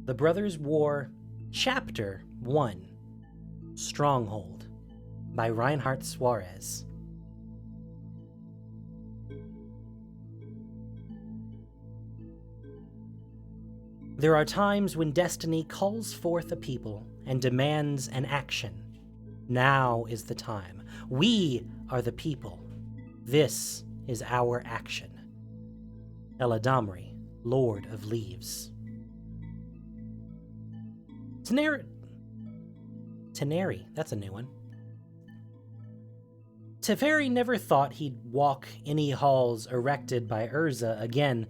The Brothers' War, Chapter 1, Stronghold, by Reinhard Suarez. There are times when destiny calls forth a people and demands an action. Now is the time. We are the people. This is our action. Eladamri, Lord of Leaves. Teneri, that's a new one. Teferi never thought he'd walk any halls erected by Urza again,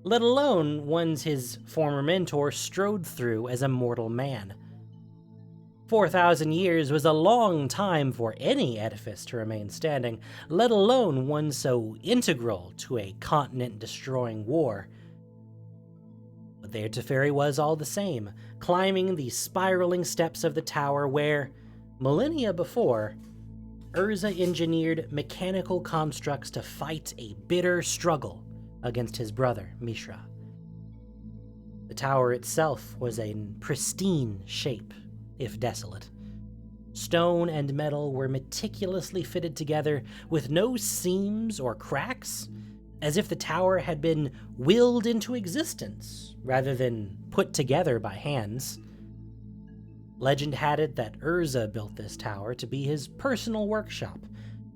let alone ones his former mentor strode through as a mortal man. 4,000 years was a long time for any edifice to remain standing, let alone one so integral to a continent-destroying war. But there Teferi was all the same, climbing the spiraling steps of the tower where, millennia before, Urza engineered mechanical constructs to fight a bitter struggle against his brother, Mishra. The tower itself was a pristine shape, if desolate. Stone and metal were meticulously fitted together with no seams or cracks, as if the tower had been willed into existence rather than put together by hands. Legend had it that Urza built this tower to be his personal workshop,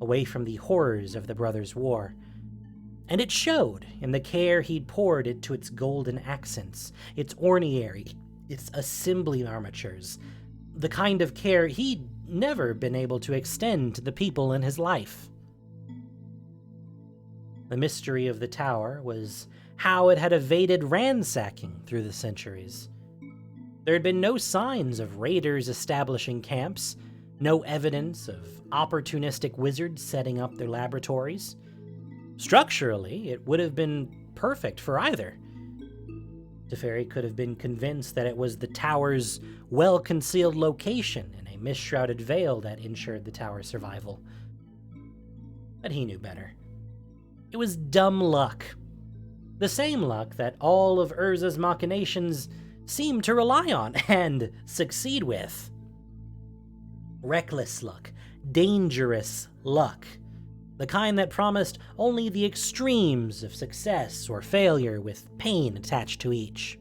away from the horrors of the Brothers' War. And it showed in the care he'd poured into its golden accents, its ornery, its assembly armatures, the kind of care he'd never been able to extend to the people in his life. The mystery of the tower was how it had evaded ransacking through the centuries. There had been no signs of raiders establishing camps, no evidence of opportunistic wizards setting up their laboratories. Structurally, it would have been perfect for either. Teferi could have been convinced that it was the tower's well-concealed location in a mist-shrouded veil that ensured the tower's survival. But he knew better. It was dumb luck. The same luck that all of Urza's machinations seemed to rely on and succeed with. Reckless luck, dangerous luck, the kind that promised only the extremes of success or failure with pain attached to each.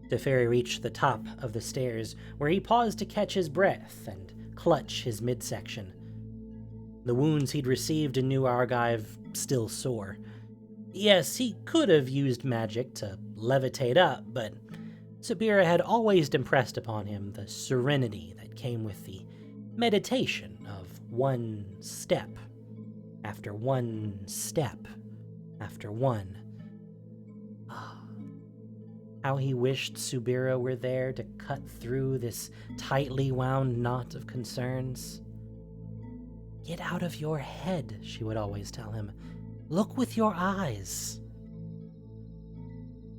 Teferi reached the top of the stairs, where he paused to catch his breath and clutch his midsection. The wounds he'd received in New Argive still sore. Yes, he could have used magic to levitate up, but Subira had always impressed upon him the serenity that came with the meditation of one step after one step after one. How he wished Subira were there to cut through this tightly wound knot of concerns. "Get out of your head," she would always tell him. "Look with your eyes."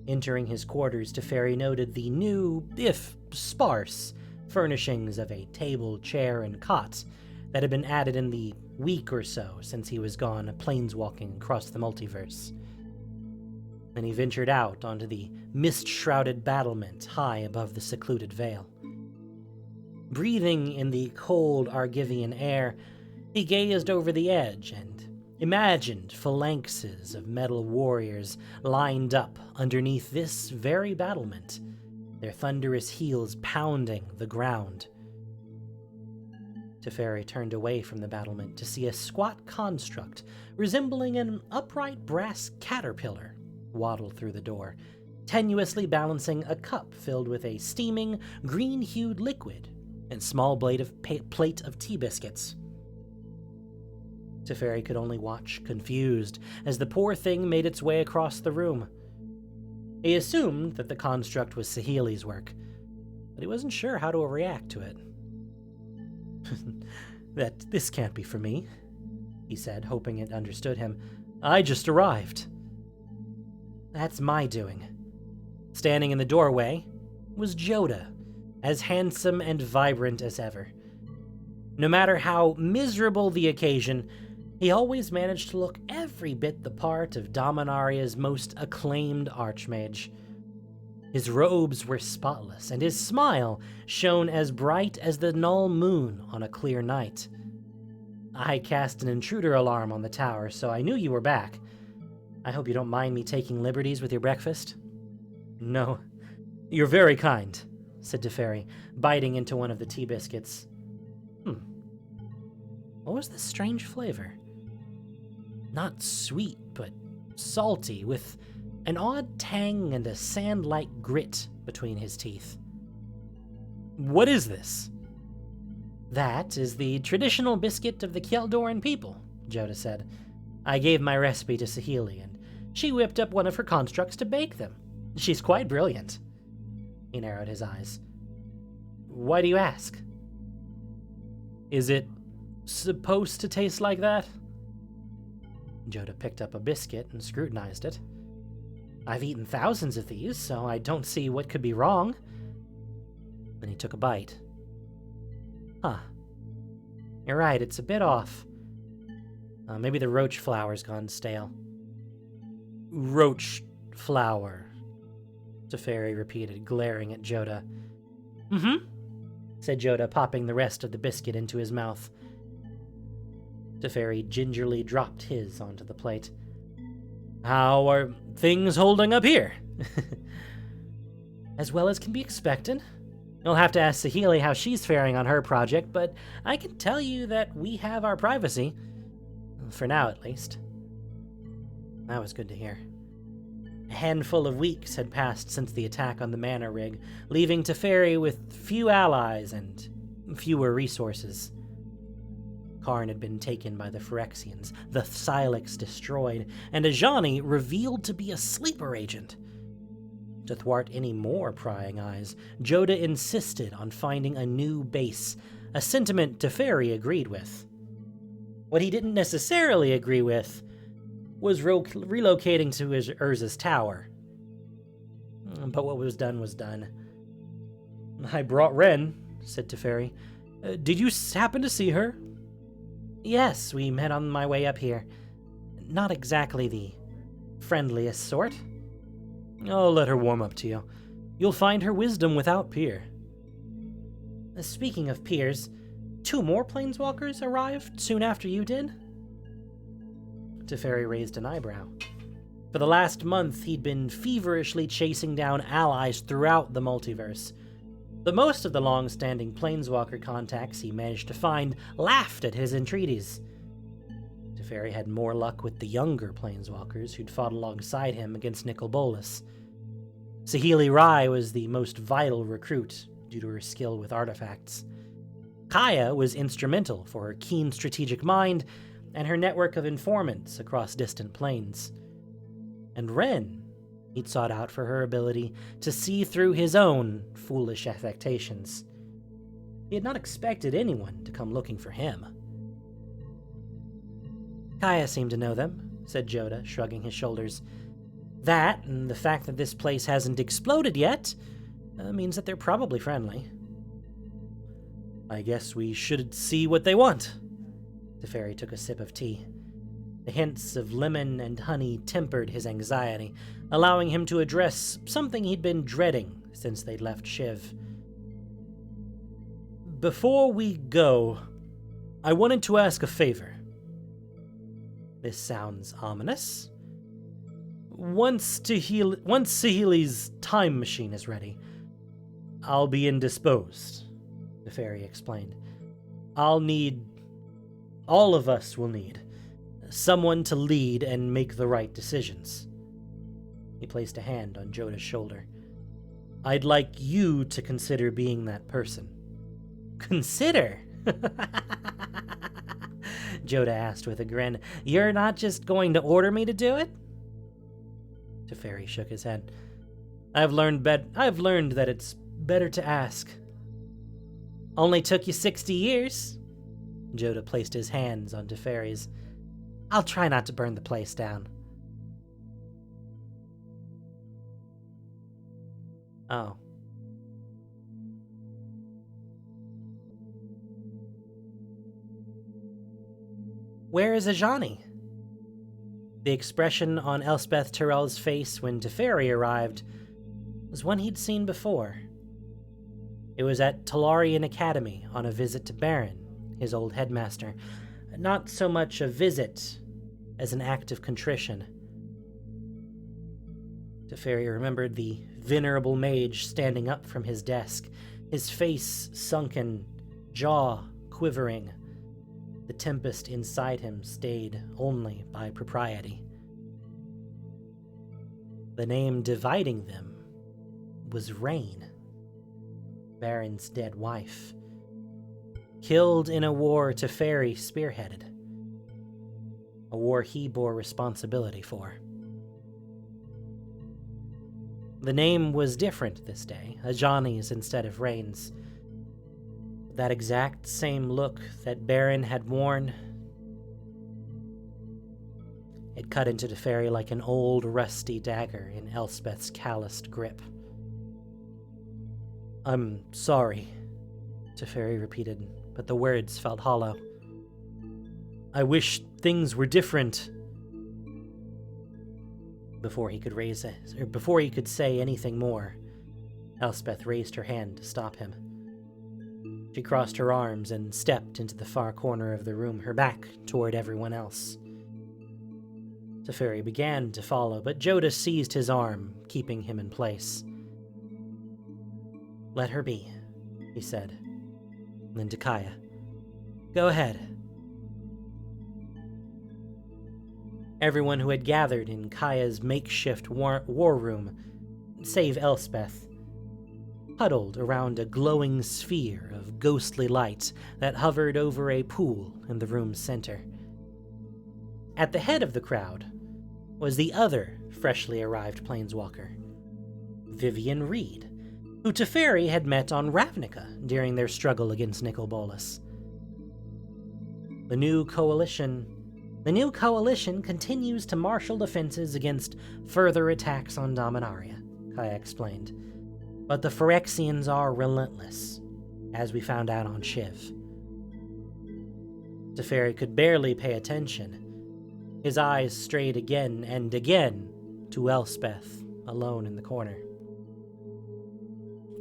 Entering his quarters, Teferi noted the new, if sparse, furnishings of a table, chair, and cot that had been added in the week or so since he was gone planeswalking across the multiverse. Then he ventured out onto the mist-shrouded battlement high above the secluded veil. Breathing in the cold Argivian air, he gazed over the edge and imagined phalanxes of metal warriors lined up underneath this very battlement, their thunderous heels pounding the ground. Teferi turned away from the battlement to see a squat construct resembling an upright brass caterpillar waddle through the door, tenuously balancing a cup filled with a steaming, green-hued liquid and small plate of tea biscuits. Teferi could only watch, confused, as the poor thing made its way across the room. He assumed that the construct was Saheeli's work, but he wasn't sure how to react to it. This can't be for me," he said, hoping it understood him. "I just arrived." "That's my doing." Standing in the doorway was Joda, as handsome and vibrant as ever. No matter how miserable the occasion, he always managed to look every bit the part of Dominaria's most acclaimed archmage. His robes were spotless, and his smile shone as bright as the null moon on a clear night. I cast an intruder alarm on the tower, so I knew you were back. I hope you don't mind me taking liberties with your breakfast? No, you're very kind, said Teferi, biting into one of the tea biscuits. What was this strange flavor? Not sweet, but salty, with an odd tang and a sand-like grit between his teeth. What is this? That is the traditional biscuit of the Kjeldoran people, Joda said. I gave my recipe to Saheeli, and she whipped up one of her constructs to bake them. She's quite brilliant. He narrowed his eyes. Why do you ask? Is it supposed to taste like that? Joda picked up a biscuit and scrutinized it. I've eaten thousands of these, so I don't see what could be wrong. Then he took a bite. Huh. You're right, it's a bit off. Maybe the roach flour's gone stale. Roach flour, Teferi repeated, glaring at Joda. Said Joda, popping the rest of the biscuit into his mouth. Teferi gingerly dropped his onto the plate. How are things holding up here? As well as can be expected. You'll have to ask Saheeli how she's faring on her project, but I can tell you that we have our privacy. For now, at least. That was good to hear. A handful of weeks had passed since the attack on the Manor Rig, leaving Teferi with few allies and fewer resources. Karn had been taken by the Phyrexians, the Silex destroyed, and Ajani revealed to be a sleeper agent. To thwart any more prying eyes, Joda insisted on finding a new base, a sentiment Teferi agreed with. What he didn't necessarily agree with was relocating to Urza's tower. But what was done was done. I brought Ren, said Teferi. Did you happen to see her? Yes, we met on my way up here. Not exactly the friendliest sort. I'll let her warm up to you. You'll find her wisdom without peer. Speaking of peers, 2 more Planeswalkers arrived soon after you did? Teferi raised an eyebrow. For the last month, he'd been feverishly chasing down allies throughout the multiverse. But most of the long-standing Planeswalker contacts he managed to find laughed at his entreaties. Teferi had more luck with the younger Planeswalkers who'd fought alongside him against Nicol Bolas. Saheeli Rai was the most vital recruit due to her skill with artifacts. Kaya was instrumental for her keen strategic mind and her network of informants across distant planes. And Ren he'd sought out for her ability to see through his own foolish affectations. He had not expected anyone to come looking for him. Kaya seemed to know them, said Joda, shrugging his shoulders. That, and the fact that this place hasn't exploded yet, means that they're probably friendly. I guess we should see what they want. Teferi took a sip of tea. The hints of lemon and honey tempered his anxiety, allowing him to address something he'd been dreading since they'd left Shiv. Before we go, I wanted to ask a favor. This sounds ominous. Once Saheeli's time machine is ready, I'll be indisposed, Teferi explained. All of us will need someone to lead and make the right decisions. He placed a hand on Joda's shoulder. I'd like you to consider being that person. Consider? Joda asked with a grin. You're not just going to order me to do it? Teferi shook his head. I've learned that it's better to ask. Only took you 60 years. Joda placed his hands on Teferi's. I'll try not to burn the place down. Oh. Where is Ajani? The expression on Elspeth Tyrell's face when Teferi arrived was one he'd seen before. It was at Talarian Academy on a visit to Baron, his old headmaster. Not so much a visit as an act of contrition. Teferi remembered the venerable mage standing up from his desk, his face sunken, jaw quivering. The tempest inside him stayed only by propriety. The name dividing them was Rain, Baron's dead wife, killed in a war Teferi spearheaded, a war he bore responsibility for. The name was different this day, Ajani's instead of Rain's. That exact same look that Baron had worn, it cut into Teferi like an old rusty dagger in Elspeth's calloused grip. "I'm sorry," Teferi repeated, but the words felt hollow. "I wish things were different." Before he could say anything more, Elspeth raised her hand to stop him. She crossed her arms and stepped into the far corner of the room, her back toward everyone else. Teferi began to follow, but Joda seized his arm, keeping him in place. "Let her be," he said. Then to Kaya, "Go ahead." Everyone who had gathered in Kaya's makeshift war room, save Elspeth, huddled around a glowing sphere of ghostly light that hovered over a pool in the room's center. At the head of the crowd was the other freshly arrived planeswalker, Vivian Reed, who Teferi had met on Ravnica during their struggle against Nicol Bolas. The new coalition continues to marshal defenses against further attacks on Dominaria, Kaya explained. But the Phyrexians are relentless, as we found out on Shiv. Teferi could barely pay attention. His eyes strayed again and again to Elspeth, alone in the corner.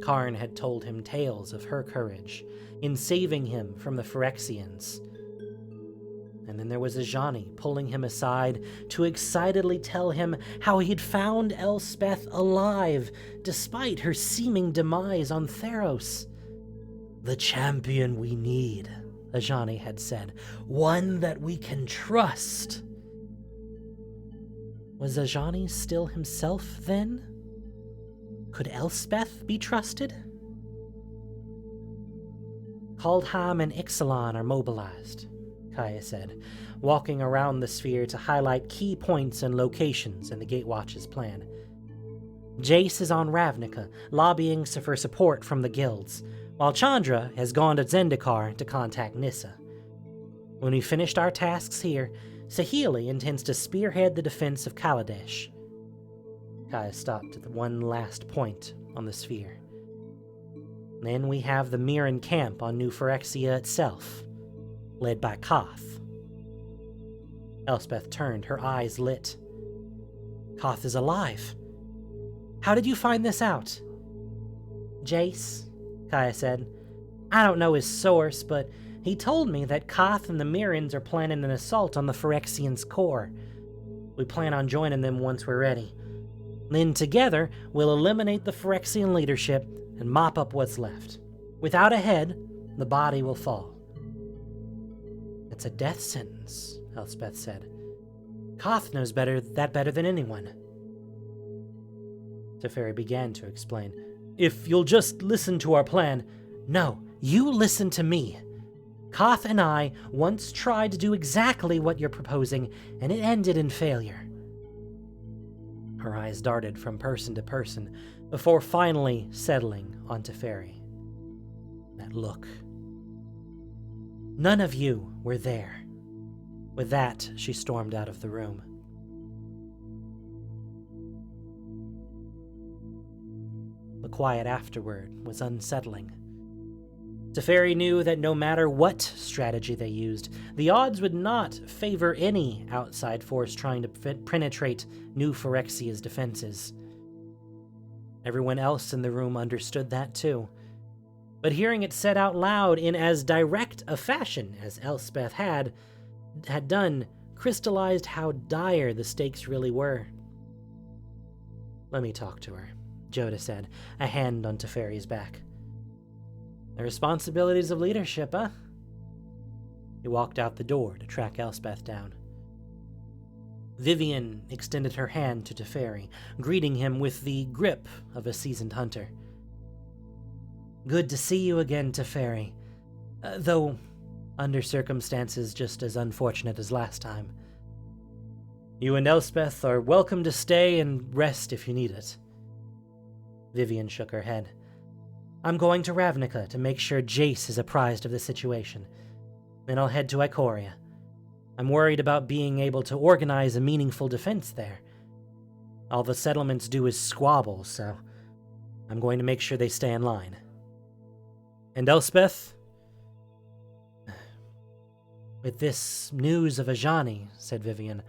Karn had told him tales of her courage in saving him from the Phyrexians. And then there was Ajani pulling him aside to excitedly tell him how he'd found Elspeth alive, despite her seeming demise on Theros. "The champion we need," Ajani had said. "One that we can trust." Was Ajani still himself then? Could Elspeth be trusted? Kaldheim and Ixalan are mobilized, Kaya said, walking around the sphere to highlight key points and locations in the Gatewatch's plan. Jace is on Ravnica, lobbying for support from the guilds, while Chandra has gone to Zendikar to contact Nissa. When we finished our tasks here, Saheeli intends to spearhead the defense of Kaladesh. Kaya stopped at the one last point on the sphere. Then we have the Mirren camp on New Phyrexia itself, led by Koth. Elspeth turned, her eyes lit. "Koth is alive. How did you find this out?" "Jace," Kaya said. "I don't know his source, but he told me that Koth and the Mirrens are planning an assault on the Phyrexians' core. We plan on joining them once we're ready. Then together, we'll eliminate the Phyrexian leadership and mop up what's left. Without a head, the body will fall." "It's a death sentence," Elspeth said. "Koth knows better than anyone." Teferi began to explain. "If you'll just listen to our plan..." "No, you listen to me. Koth and I once tried to do exactly what you're proposing, and it ended in failure." Her eyes darted from person to person, before finally settling on Teferi. That look. "None of you were there." With that, she stormed out of the room. The quiet afterward was unsettling. Teferi knew that no matter what strategy they used, the odds would not favor any outside force trying to penetrate New Phyrexia's defenses. Everyone else in the room understood that too. But hearing it said out loud in as direct a fashion as Elspeth had done crystallized how dire the stakes really were. "Let me talk to her," Joda said, a hand on Teferi's back. "The responsibilities of leadership, huh?" He walked out the door to track Elspeth down. Vivian extended her hand to Teferi, greeting him with the grip of a seasoned hunter. "Good to see you again, Teferi. Though under circumstances just as unfortunate as last time. You and Elspeth are welcome to stay and rest if you need it." Vivian shook her head. "I'm going to Ravnica to make sure Jace is apprised of the situation. Then I'll head to Ikoria. I'm worried about being able to organize a meaningful defense there. All the settlements do is squabble, so I'm going to make sure they stay in line. And Elspeth?" "With this news of Ajani," said Vivian,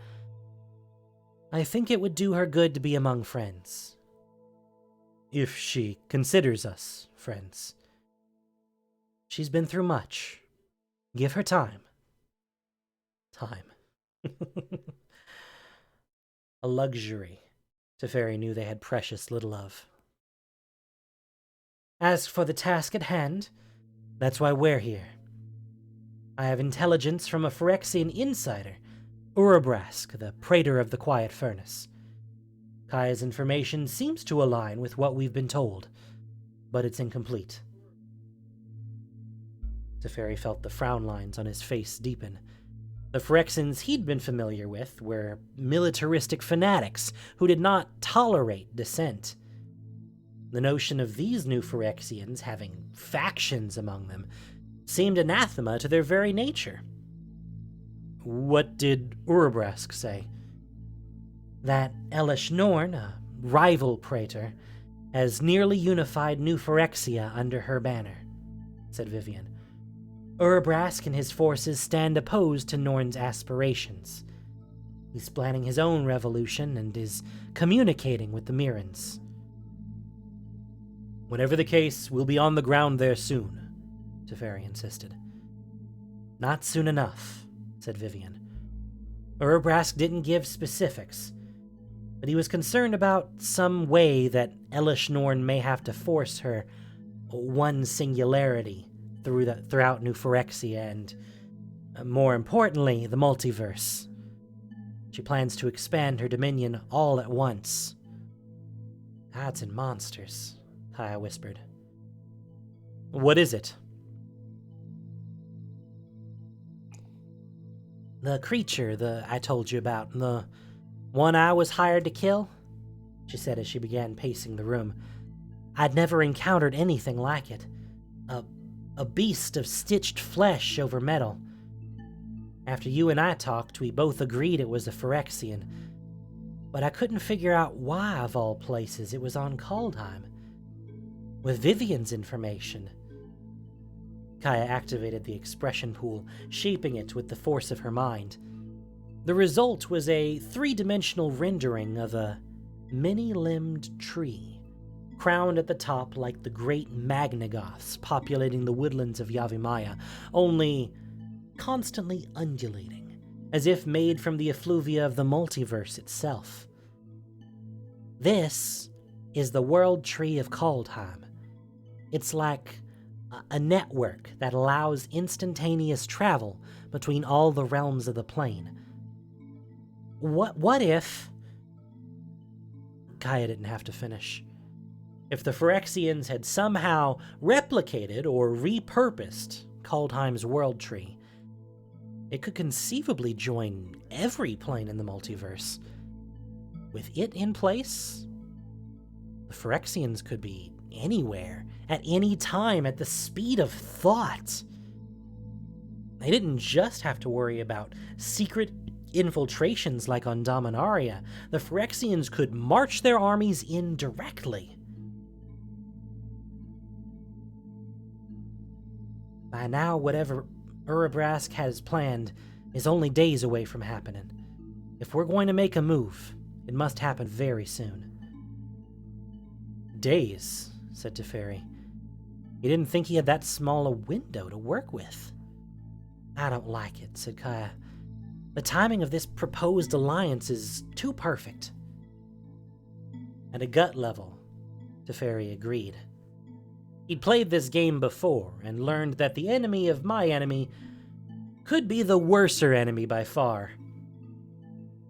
"I think it would do her good to be among friends." "If she considers us friends." "She's been through much. Give her time." Time. A luxury Teferi knew they had precious little of. "As for the task at hand, that's why we're here. I have intelligence from a Phyrexian insider, Urabrask, the Praetor of the Quiet Furnace. Kaya's information seems to align with what we've been told, but it's incomplete." Teferi felt the frown lines on his face deepen. The Phyrexians he'd been familiar with were militaristic fanatics who did not tolerate dissent. The notion of these new Phyrexians having factions among them seemed anathema to their very nature. "What did Urabrask say?" "That Elish Norn, a rival praetor, has nearly unified New Phyrexia under her banner," said Vivian. "Urabrask and his forces stand opposed to Norn's aspirations. He's planning his own revolution and is communicating with the Mirrans." "Whatever the case, we'll be on the ground there soon," Teferi insisted. "Not soon enough," said Vivian. "Urabrask didn't give specifics, but he was concerned about some way that Elish Norn may have to force her one singularity throughout New Phyrexia and, more importantly, the multiverse. She plans to expand her dominion all at once." "Gods and monsters," Kaya whispered. "What is it?" "The creature I told you about, the one I was hired to kill," she said as she began pacing the room. "I'd never encountered anything like it. A beast of stitched flesh over metal. After you and I talked, we both agreed it was a Phyrexian, but I couldn't figure out why, of all places, it was on Kaldheim. With Vivian's information..." Kaya activated the expression pool, shaping it with the force of her mind. The result was a three-dimensional rendering of a many-limbed tree, crowned at the top like the great Magnagoths populating the woodlands of Yavimaya, only constantly undulating, as if made from the effluvia of the multiverse itself. "This is the World Tree of Kaldheim. It's like a network that allows instantaneous travel between all the realms of the plane. What if..." Kaya didn't have to finish. If the Phyrexians had somehow replicated or repurposed Kaldheim's World Tree, it could conceivably join every plane in the multiverse. With it in place, the Phyrexians could be anywhere, at any time, at the speed of thought. They didn't just have to worry about secret infiltrations like on Dominaria. The Phyrexians could march their armies in directly. By now, whatever Urabrask has planned is only days away from happening. If we're going to make a move, it must happen very soon. Days, said Teferi. He didn't think he had that small a window to work with. I don't like it, said Kaya. The timing of this proposed alliance is too perfect. At a gut level, Teferi agreed. He'd played this game before and learned that the enemy of my enemy could be the worser enemy by far.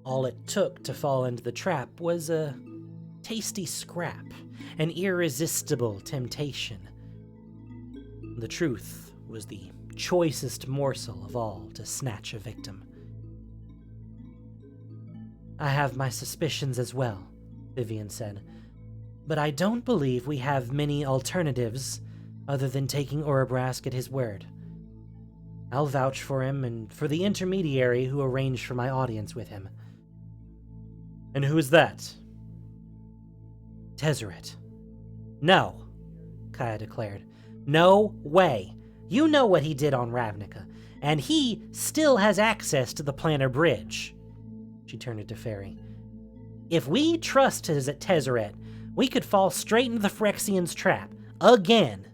All it took to fall into the trap was a tasty scrap, an irresistible temptation. The truth was the choicest morsel of all to snatch a victim. I have my suspicions as well, Vivian said, but I don't believe we have many alternatives other than taking Urabrask at his word. I'll vouch for him and for the intermediary who arranged for my audience with him. And who is that? Tezzeret. No, Kaya declared. No way. You know what he did on Ravnica, and he still has access to the Planar Bridge. She turned to Teferi. If we trust Tezzeret, we could fall straight into the Phyrexians' trap. Again.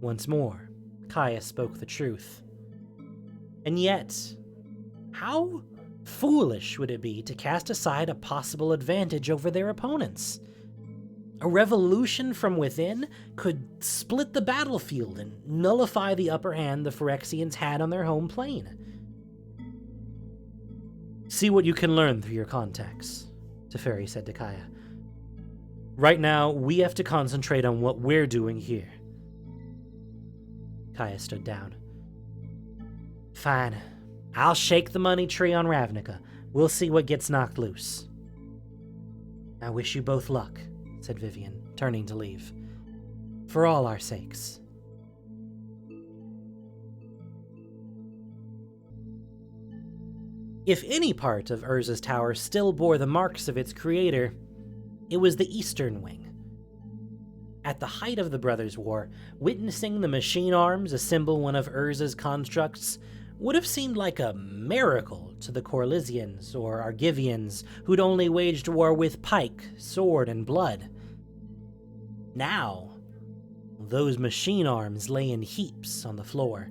Once more, Kaya spoke the truth. And yet, how foolish would it be to cast aside a possible advantage over their opponents? A revolution from within could split the battlefield and nullify the upper hand the Phyrexians had on their home plane. See what you can learn through your contacts, Teferi said to Kaya. Right now, we have to concentrate on what we're doing here. Kaya stood down. Fine. I'll shake the money tree on Ravnica. We'll see what gets knocked loose. I wish you both luck, said Vivian, turning to leave. For all our sakes. If any part of Urza's tower still bore the marks of its creator, it was the eastern wing. At the height of the Brothers' War, witnessing the machine arms assemble one of Urza's constructs would have seemed like a miracle to the Corlisians or Argivians who'd only waged war with pike, sword, and blood. Now, those machine arms lay in heaps on the floor,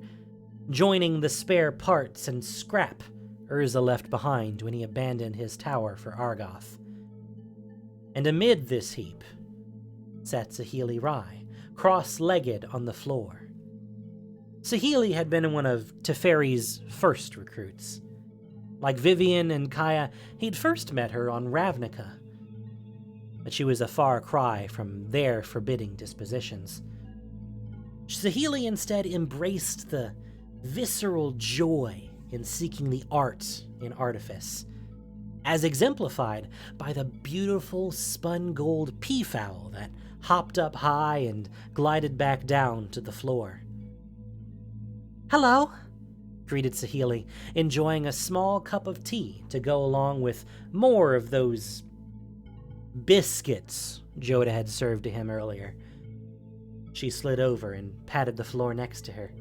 joining the spare parts and scrap Urza left behind when he abandoned his tower for Argoth. And amid this heap sat Saheeli Rai, cross-legged on the floor. Saheeli had been one of Teferi's first recruits. Like Vivian and Kaya, he'd first met her on Ravnica, but she was a far cry from their forbidding dispositions. Saheeli instead embraced the visceral joy in seeking the art in artifice, as exemplified by the beautiful spun gold peafowl that hopped up high and glided back down to the floor. Hello, greeted Saheeli, enjoying a small cup of tea to go along with more of those biscuits Joda had served to him earlier. She slid over and patted the floor next to her.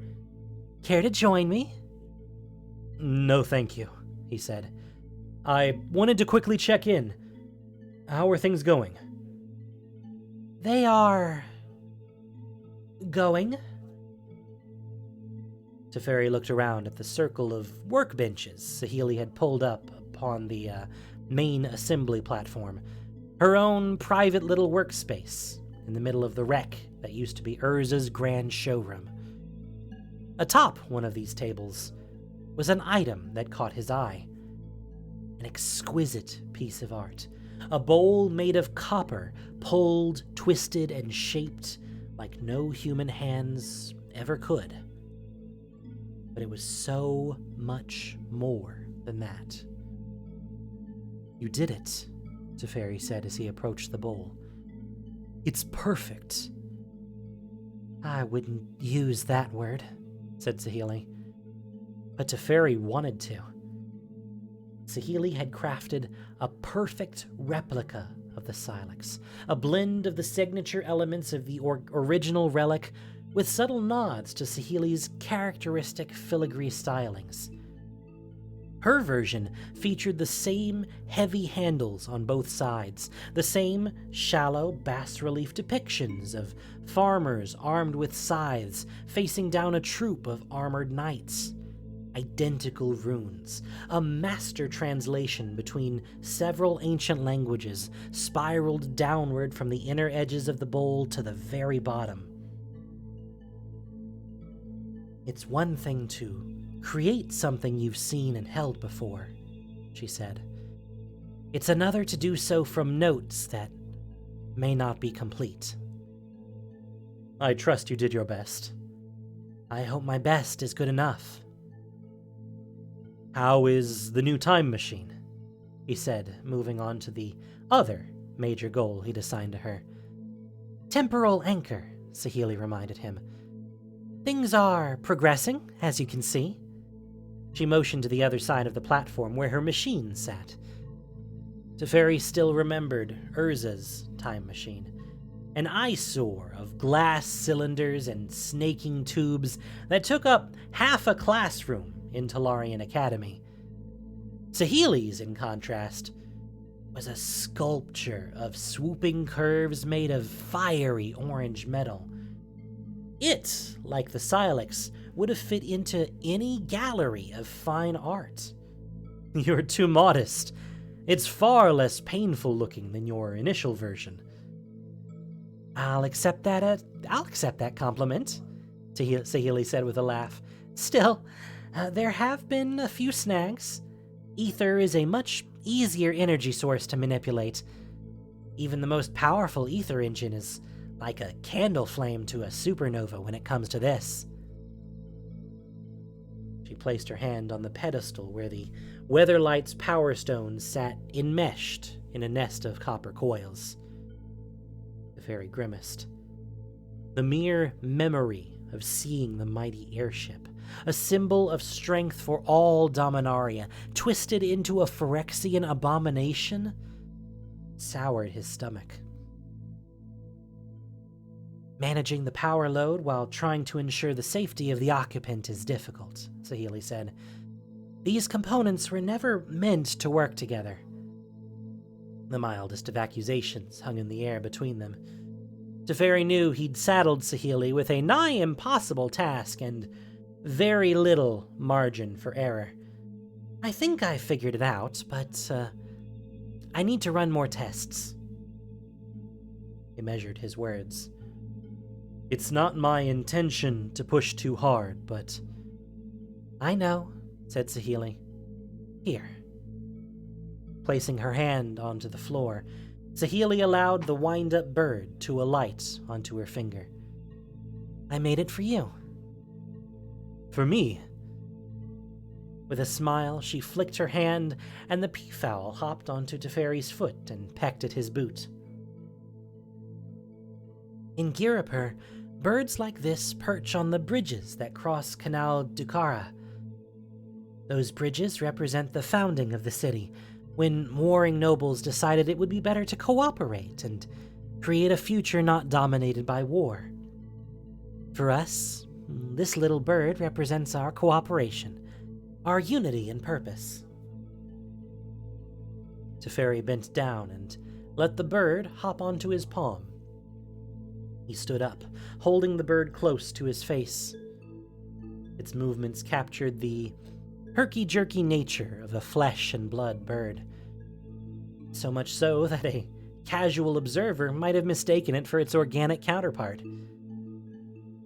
Care to join me? No, thank you, he said. I wanted to quickly check in. How are things going? They are... going? Teferi looked around at the circle of workbenches Saheeli had pulled up upon the main assembly platform, her own private little workspace in the middle of the wreck that used to be Urza's grand showroom. Atop one of these tables was an item that caught his eye. An exquisite piece of art. A bowl made of copper, pulled, twisted, and shaped like no human hands ever could. But it was so much more than that. You did it, Teferi said as he approached the bowl. It's perfect. I wouldn't use that word, said Saheeli. But Teferi wanted to. Saheeli had crafted a perfect replica of the Silex, a blend of the signature elements of the original relic with subtle nods to Saheeli's characteristic filigree stylings. Her version featured the same heavy handles on both sides, the same shallow bas-relief depictions of farmers armed with scythes facing down a troop of armored knights. Identical runes, a master translation between several ancient languages, spiraled downward from the inner edges of the bowl to the very bottom. It's one thing to create something you've seen and held before, she said. It's another to do so from notes that may not be complete. I trust you did your best. I hope my best is good enough. How is the new time machine? He said, moving on to the other major goal he'd assigned to her. Temporal anchor, Saheeli reminded him. Things are progressing, as you can see. She motioned to the other side of the platform where her machine sat. Teferi still remembered Urza's time machine, an eyesore of glass cylinders and snaking tubes that took up half a classroom in Talarian Academy. Saheeli's, in contrast, was a sculpture of swooping curves made of fiery orange metal. It, like the Silex, would have fit into any gallery of fine art. You're too modest. It's far less painful looking than your initial version. I'll accept that compliment, Saheeli said with a laugh. Still, there have been a few snags. Ether is a much easier energy source to manipulate. Even the most powerful ether engine is like a candle flame to a supernova when it comes to this. She placed her hand on the pedestal where the Weatherlight's power stone sat enmeshed in a nest of copper coils. The fairy grimaced. The mere memory of seeing the mighty airship, a symbol of strength for all Dominaria, twisted into a Phyrexian abomination, soured his stomach. Managing the power load while trying to ensure the safety of the occupant is difficult, Saheeli said. These components were never meant to work together. The mildest of accusations hung in the air between them. Teferi knew he'd saddled Saheeli with a nigh impossible task and very little margin for error. I think I figured it out, but I need to run more tests. He measured his words. It's not my intention to push too hard, but... I know, said Saheeli. Here. Placing her hand onto the floor, Saheeli allowed the wind-up bird to alight onto her finger. I made it for you. For me? With a smile, she flicked her hand, and the peafowl hopped onto Teferi's foot and pecked at his boot. In Girapur, birds like this perch on the bridges that cross Canal Ducara. Those bridges represent the founding of the city, when warring nobles decided it would be better to cooperate and create a future not dominated by war. For us, this little bird represents our cooperation, our unity and purpose. Teferi bent down and let the bird hop onto his palm. He stood up, holding the bird close to his face. Its movements captured the herky-jerky nature of a flesh-and-blood bird. So much so that a casual observer might have mistaken it for its organic counterpart.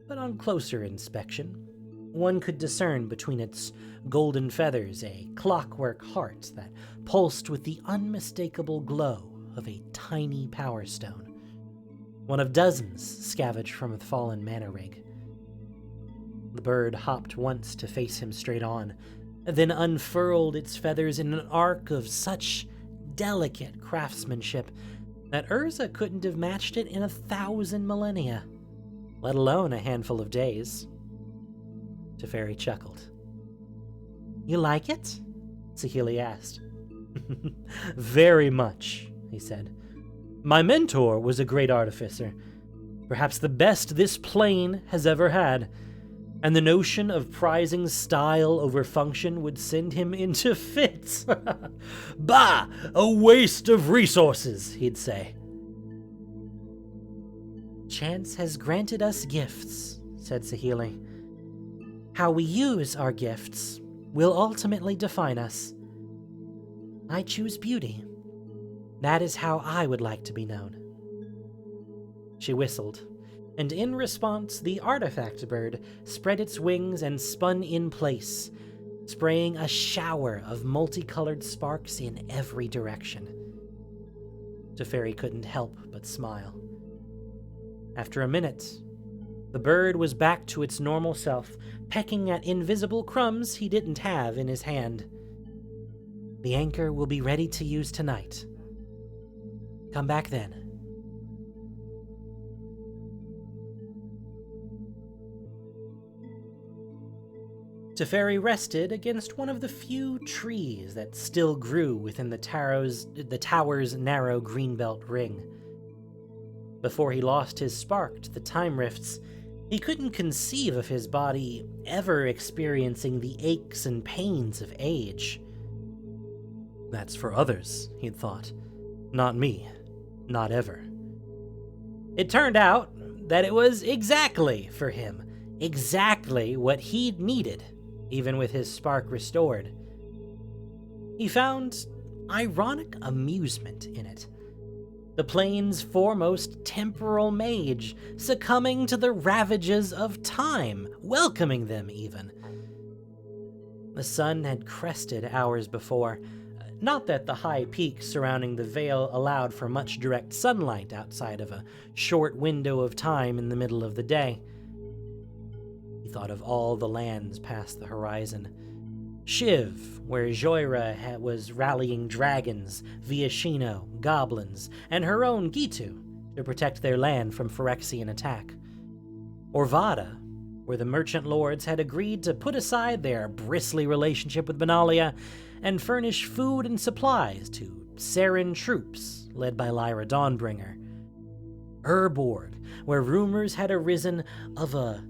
But on closer inspection, one could discern between its golden feathers a clockwork heart that pulsed with the unmistakable glow of a tiny power stone, one of dozens scavenged from a fallen mana rig. The bird hopped once to face him straight on, then unfurled its feathers in an arc of such delicate craftsmanship that Urza couldn't have matched it in 1,000 millennia, let alone a handful of days. Teferi chuckled. You like it? Saheeli asked. Very much, he said. My mentor was a great artificer, perhaps the best this plane has ever had. And the notion of prizing style over function would send him into fits. Bah! A waste of resources, he'd say. Chance has granted us gifts, said Saheeli. How we use our gifts will ultimately define us. I choose beauty. That is how I would like to be known. She whistled, and in response, the artifact bird spread its wings and spun in place, spraying a shower of multicolored sparks in every direction. Teferi couldn't help but smile. After a minute, the bird was back to its normal self, pecking at invisible crumbs he didn't have in his hand. The anchor will be ready to use tonight. Come back then. Teferi rested against one of the few trees that still grew within the tower's narrow greenbelt ring. Before he lost his spark to the time rifts, he couldn't conceive of his body ever experiencing the aches and pains of age. That's for others, he'd thought. Not me. Not ever. It turned out that it was exactly for him. Exactly what he'd needed, even with his spark restored. He found ironic amusement in it. The plane's foremost temporal mage, succumbing to the ravages of time, welcoming them even. The sun had crested hours before. Not that the high peaks surrounding the Vale allowed for much direct sunlight outside of a short window of time in the middle of the day. He thought of all the lands past the horizon. Shiv, where Joyra was rallying dragons, Viashino, goblins, and her own Gitu to protect their land from Phyrexian attack. Orvada, where the merchant lords had agreed to put aside their bristly relationship with Benalia and furnish food and supplies to Seren troops led by Lyra Dawnbringer. Urboard, where rumors had arisen of a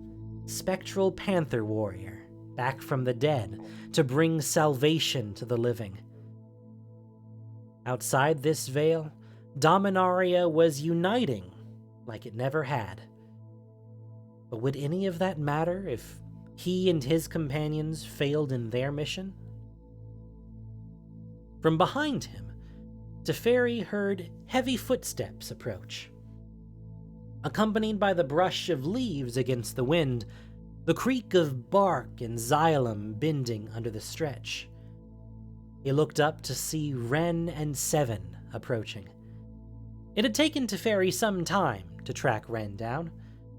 spectral panther warrior back from the dead to bring salvation to the living. Outside this veil, Dominaria was uniting like it never had. But would any of that matter if he and his companions failed in their mission? From behind him, Teferi heard heavy footsteps approach. Accompanied by the brush of leaves against the wind, the creak of bark and xylem bending under the stretch. He looked up to see Ren and Seven approaching. It had taken Teferi some time to track Ren down,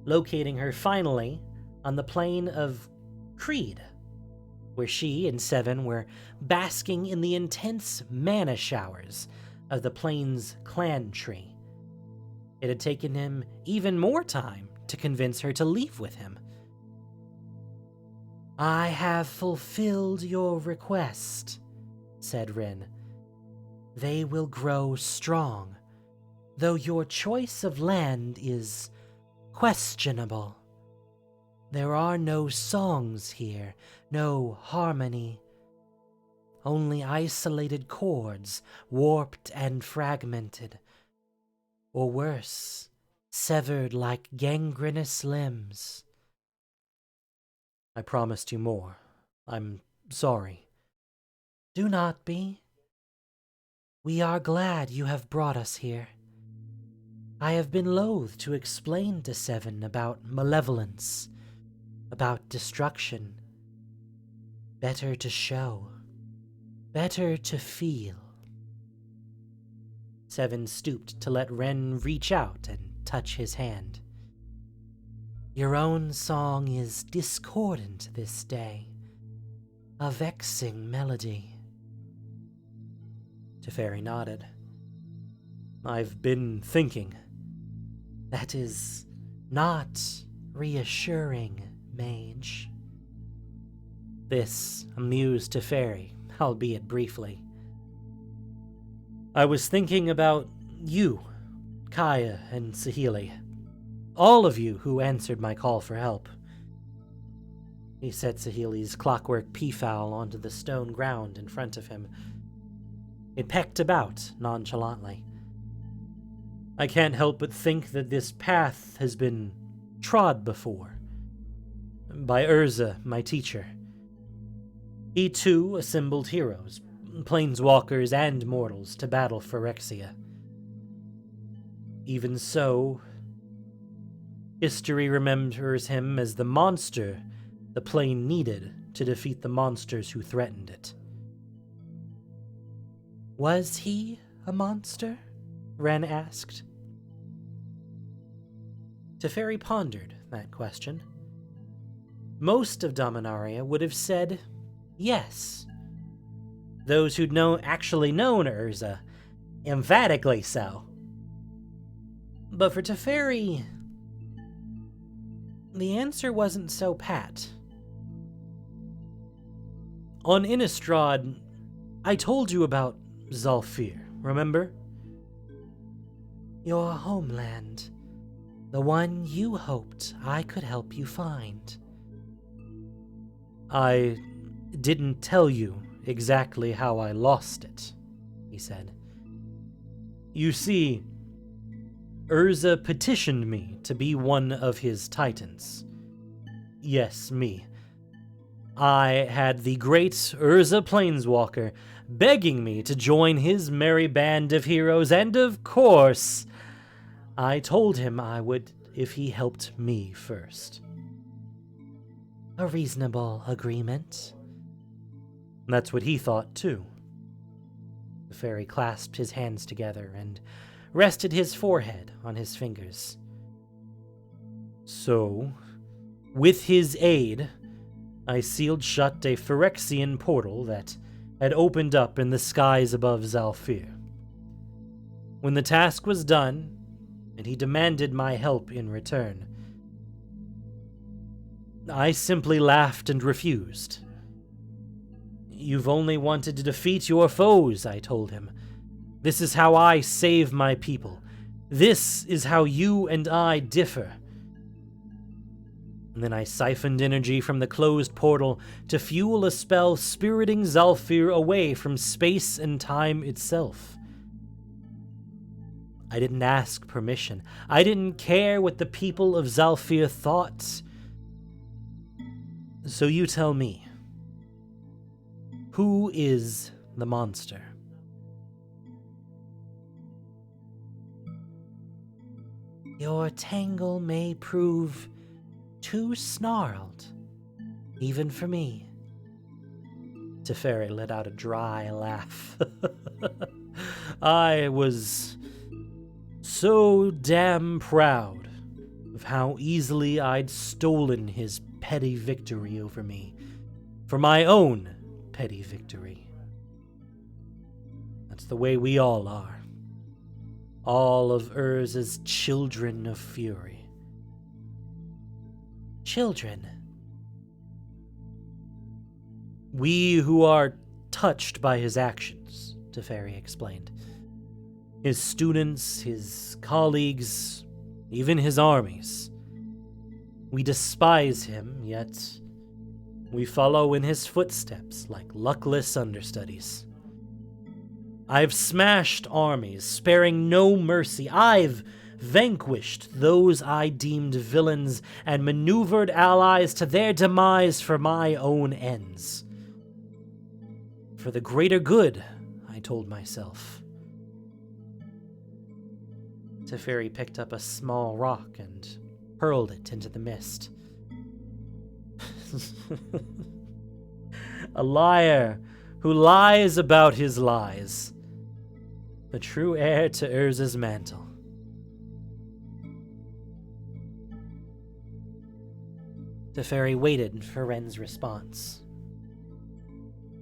locating her finally on the plain of Creed, where she and Seven were basking in the intense mana showers of the plane's clan tree. It had taken him even more time to convince her to leave with him. I have fulfilled your request, said Ren. They will grow strong, though your choice of land is questionable. There are no songs here, no harmony. Only isolated chords, warped and fragmented. Or worse, severed like gangrenous limbs. I promised you more. I'm sorry. Do not be. We are glad you have brought us here. I have been loath to explain to Seven about malevolence, about destruction. Better to show. Better to feel. Seven stooped to let Ren reach out and touch his hand. Your own song is discordant this day, a vexing melody. Teferi nodded. I've been thinking. That is not reassuring, mage. This amused Teferi, albeit briefly. I was thinking about you, Kaya and Saheeli. All of you who answered my call for help. He set Saheeli's clockwork peafowl onto the stone ground in front of him. It pecked about nonchalantly. I can't help but think that this path has been trod before. By Urza, my teacher. He too assembled heroes, planeswalkers and mortals, to battle Phyrexia. Even so, history remembers him as the monster the plane needed to defeat the monsters who threatened it. Was he a monster? Ren asked. Teferi pondered that question. Most of Dominaria would have said yes. Those who'd actually known Urza, emphatically so. But for Teferi, the answer wasn't so pat. On Innistrad, I told you about Zhalfir, remember? Your homeland. The one you hoped I could help you find. I didn't tell you exactly how I lost it, he said. You see, Urza petitioned me to be one of his titans. Yes, me. I had the great Urza Planeswalker begging me to join his merry band of heroes, and of course, I told him I would if he helped me first. A reasonable agreement. That's what he thought, too. The fairy clasped his hands together and rested his forehead on his fingers. So, with his aid, I sealed shut a Phyrexian portal that had opened up in the skies above Zhalfir. When the task was done, and he demanded my help in return, I simply laughed and refused. You've only wanted to defeat your foes, I told him. This is how I save my people. This is how you and I differ. And then I siphoned energy from the closed portal to fuel a spell spiriting Zhalfir away from space and time itself. I didn't ask permission. I didn't care what the people of Zhalfir thought. So you tell me, who is the monster? Your tangle may prove too snarled, even for me. Teferi let out a dry laugh. I was so damn proud of how easily I'd stolen his petty victory over me for my own petty victory. That's the way we all are. All of Urza's children of fury. Children. We who are touched by his actions, Teferi explained. His students, his colleagues, even his armies. We despise him, yet we follow in his footsteps like luckless understudies. I've smashed armies, sparing no mercy. I've vanquished those I deemed villains and maneuvered allies to their demise for my own ends. For the greater good, I told myself. Teferi picked up a small rock and hurled it into the mist. A liar who lies about his lies. The true heir to Urza's mantle. Teferi waited for Ren's response.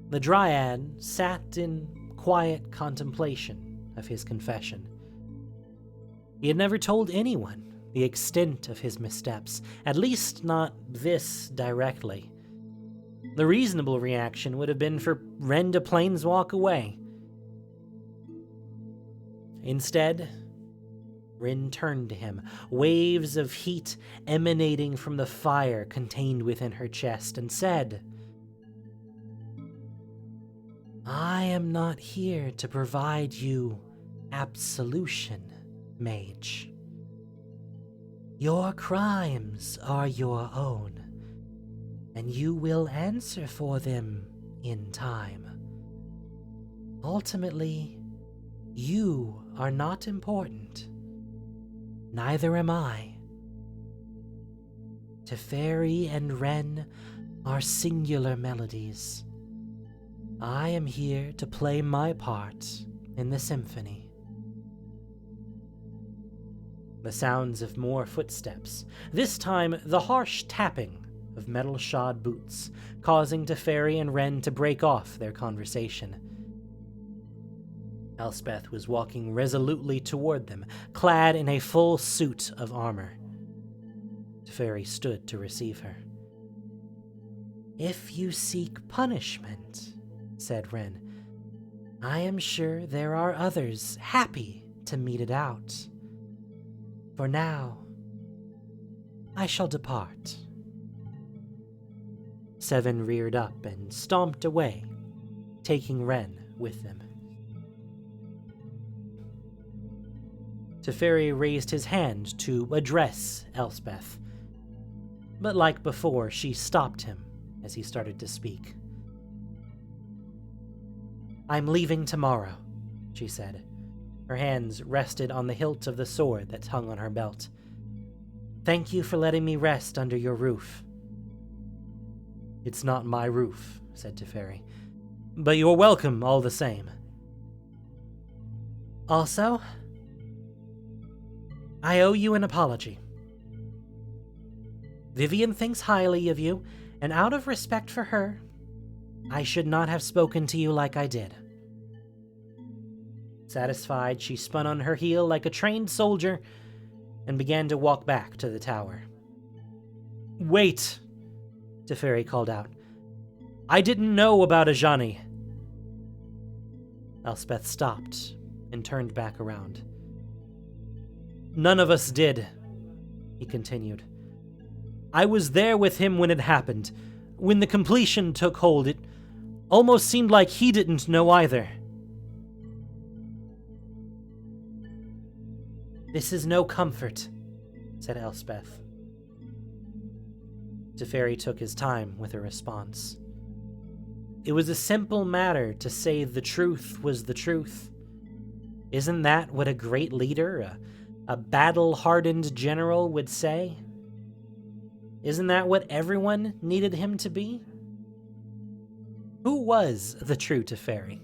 The Dryad sat in quiet contemplation of his confession. He had never told anyone the extent of his missteps, at least not this directly. The reasonable reaction would have been for Ren to planeswalk away. Instead, Rin turned to him, waves of heat emanating from the fire contained within her chest, and said, "I am not here to provide you absolution, mage. Your crimes are your own, and you will answer for them in time. Ultimately, you are not important. Neither am I. Teferi and Ren are singular melodies. I am here to play my part in the symphony." The sounds of more footsteps, this time the harsh tapping of metal-shod boots, causing Teferi and Ren to break off their conversation. Elspeth was walking resolutely toward them, clad in a full suit of armor. Teferi stood to receive her. "If you seek punishment," said Ren, "I am sure there are others happy to mete it out. For now, I shall depart." Seven reared up and stomped away, taking Ren with them. Teferi raised his hand to address Elspeth, but like before, she stopped him as he started to speak. "I'm leaving tomorrow," she said. Her hands rested on the hilt of the sword that hung on her belt. "Thank you for letting me rest under your roof." "It's not my roof," said Teferi, "but you're welcome all the same." "Also, I owe you an apology. Vivian thinks highly of you, and out of respect for her, I should not have spoken to you like I did." Satisfied, she spun on her heel like a trained soldier and began to walk back to the tower. "Wait!" Teferi called out. "I didn't know about Ajani." Elspeth stopped and turned back around. "None of us did," he continued. "I was there with him when it happened. When the completion took hold, it almost seemed like he didn't know either." "This is no comfort," said Elspeth. Teferi took his time with a response. "It was a simple matter to say the truth was the truth. Isn't that what a great leader, a battle-hardened general would say? Isn't that what everyone needed him to be? Who was the true Teferi?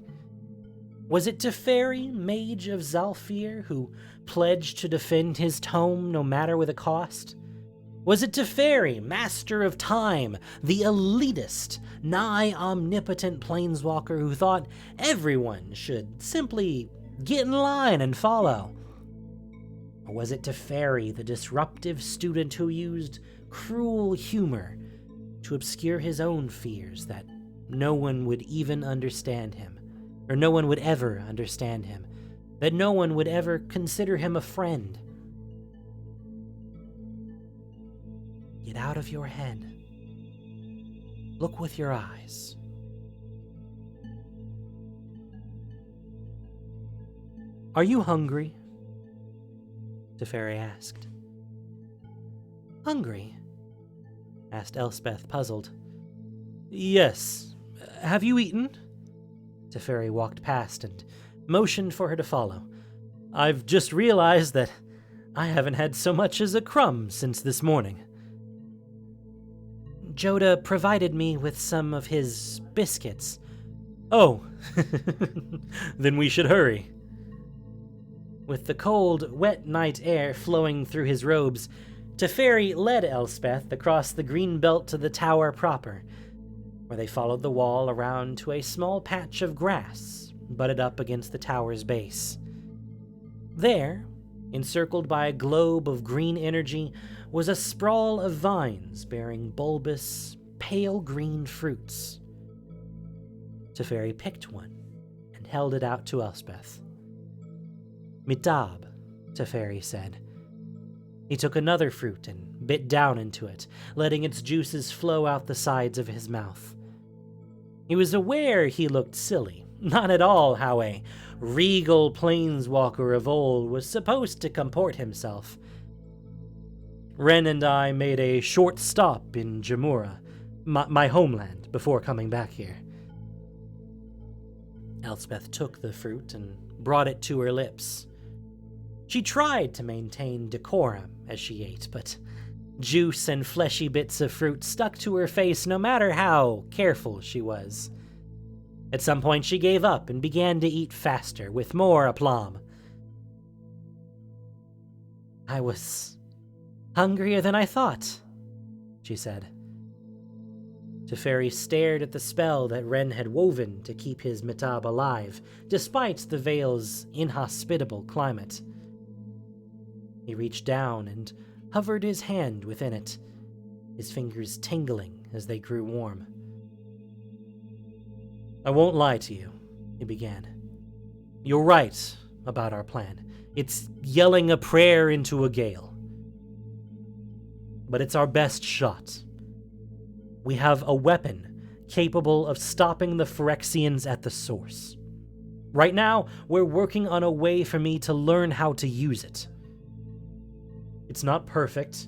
Was it Teferi, Mage of Zalfir, who pledged to defend his tome no matter what the cost? Was it Teferi, Master of Time, the elitist, nigh omnipotent planeswalker who thought everyone should simply get in line and follow? Or was it Teferi, the disruptive student who used cruel humor to obscure his own fears that no one would even understand him, or no one would ever understand him, that no one would ever consider him a friend? Get out of your head. Look with your eyes. Are you hungry? Teferi asked. Hungry? Asked Elspeth, puzzled. Yes. Have you eaten? Teferi walked past and motioned for her to follow. I've just realized that I haven't had so much as a crumb since this morning. Joda provided me with some of his biscuits. Oh, then we should hurry. With the cold, wet night air flowing through his robes, Teferi led Elspeth across the green belt to the tower proper, where they followed the wall around to a small patch of grass butted up against the tower's base. There, encircled by a globe of green energy, was a sprawl of vines bearing bulbous, pale green fruits. Teferi picked one and held it out to Elspeth. Mitab, Teferi said. He took another fruit and bit down into it, letting its juices flow out the sides of his mouth. He was aware he looked silly, not at all how a regal planeswalker of old was supposed to comport himself. Ren and I made a short stop in Jamura, my homeland, before coming back here. Elspeth took the fruit and brought it to her lips. She tried to maintain decorum as she ate, but juice and fleshy bits of fruit stuck to her face no matter how careful she was. At some point she gave up and began to eat faster, with more aplomb. I was hungrier than I thought, she said. Teferi stared at the spell that Ren had woven to keep his Mitab alive, despite the Vale's inhospitable climate. He reached down and hovered his hand within it, his fingers tingling as they grew warm. I won't lie to you, he began. You're right about our plan. It's yelling a prayer into a gale. But it's our best shot. We have a weapon capable of stopping the Phyrexians at the source. Right now, we're working on a way for me to learn how to use it. It's not perfect,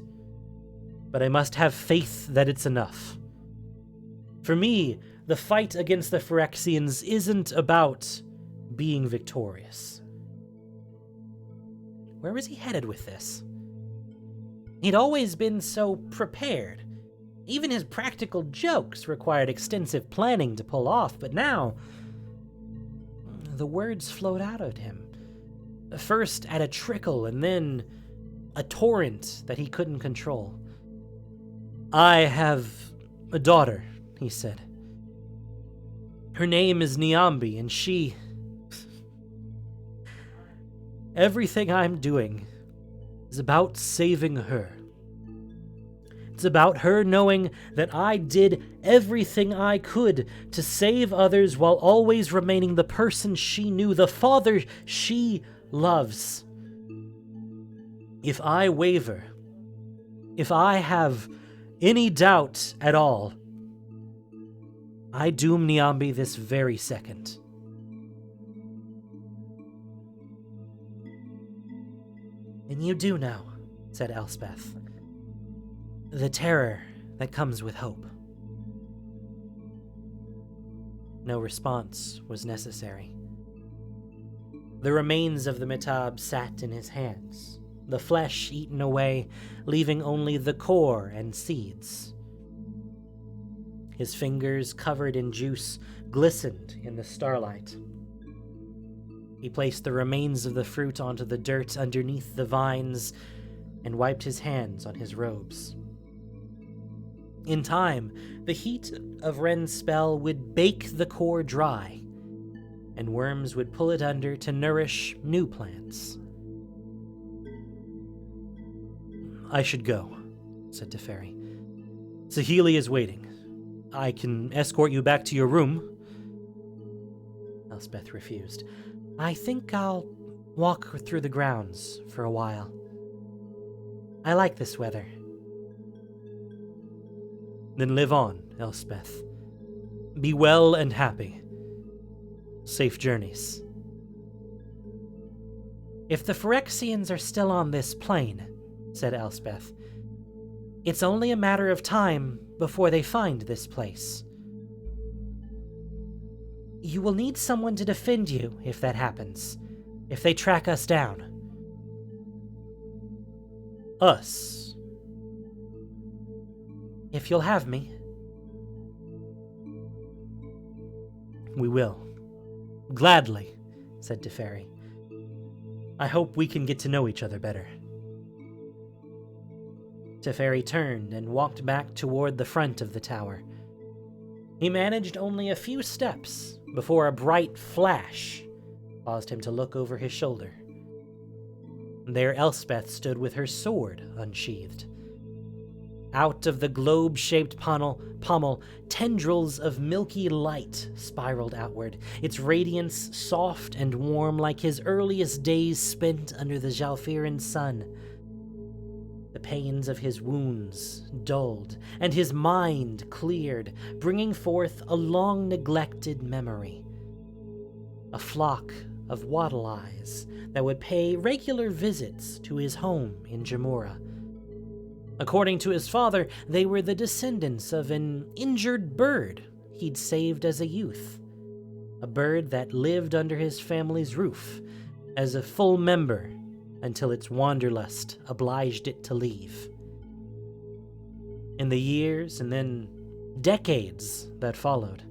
but I must have faith that it's enough. For me, the fight against the Phyrexians isn't about being victorious. Where was he headed with this? He'd always been so prepared. Even his practical jokes required extensive planning to pull off, but now the words flowed out at him. First at a trickle, and then a torrent that he couldn't control. I have a daughter, he said. Her name is Niambi, and she... Everything I'm doing is about saving her. It's about her knowing that I did everything I could to save others while always remaining the person she knew, the father she loves. If I waver, if I have any doubt at all, I doom Niambi this very second. And you do know, said Elspeth. The terror that comes with hope. No response was necessary. The remains of the Mitab sat in his hands, the flesh eaten away, leaving only the core and seeds. His fingers, covered in juice, glistened in the starlight. He placed the remains of the fruit onto the dirt underneath the vines and wiped his hands on his robes. In time, the heat of Ren's spell would bake the core dry, and worms would pull it under to nourish new plants. I should go, said Teferi. Saheeli is waiting. I can escort you back to your room. Elspeth refused. I think I'll walk through the grounds for a while. I like this weather. Then live on, Elspeth. Be well and happy. Safe journeys. If the Phyrexians are still on this plane, said Elspeth, it's only a matter of time before they find this place. You will need someone to defend you if that happens, if they track us down. Us? If you'll have me. We will. Gladly, said Teferi. I hope we can get to know each other better. Teferi turned and walked back toward the front of the tower. He managed only a few steps before a bright flash caused him to look over his shoulder. There Elspeth stood with her sword unsheathed. Out of the globe-shaped pommel, tendrils of milky light spiraled outward, its radiance soft and warm like his earliest days spent under the Zhalfiran sun. The pains of his wounds dulled, and his mind cleared, bringing forth a long-neglected memory. A flock of wattle eyes that would pay regular visits to his home in Jamura. According to his father, they were the descendants of an injured bird he'd saved as a youth. A bird that lived under his family's roof as a full member until its wanderlust obliged it to leave. In the years and then decades that followed,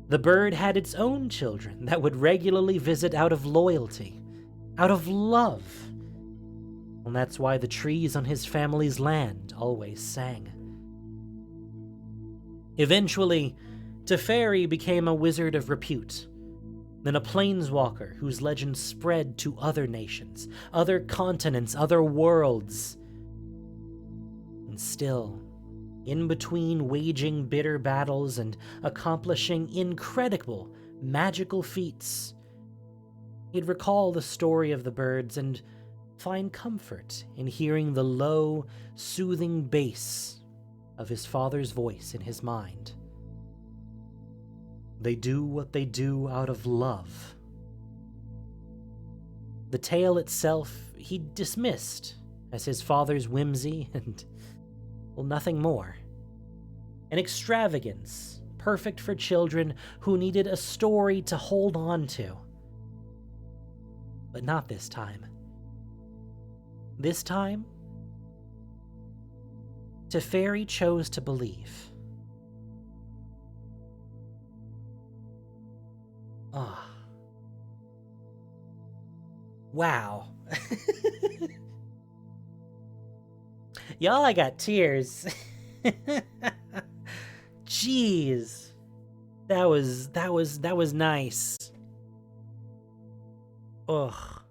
the bird had its own children that would regularly visit out of loyalty, out of love. And that's why the trees on his family's land always sang. Eventually, Teferi became a wizard of repute, then a planeswalker whose legend spread to other nations, other continents, other worlds. And still, in between waging bitter battles and accomplishing incredible magical feats, he'd recall the story of the birds and find comfort in hearing the low, soothing bass of his father's voice in his mind. They do what they do out of love. The tale itself he dismissed as his father's whimsy and, well, nothing more. An extravagance perfect for children who needed a story to hold on to. But not this time. This time, Teferi chose to believe. Ah. Wow. Y'all, I got tears. Jeez. That was nice. Ugh.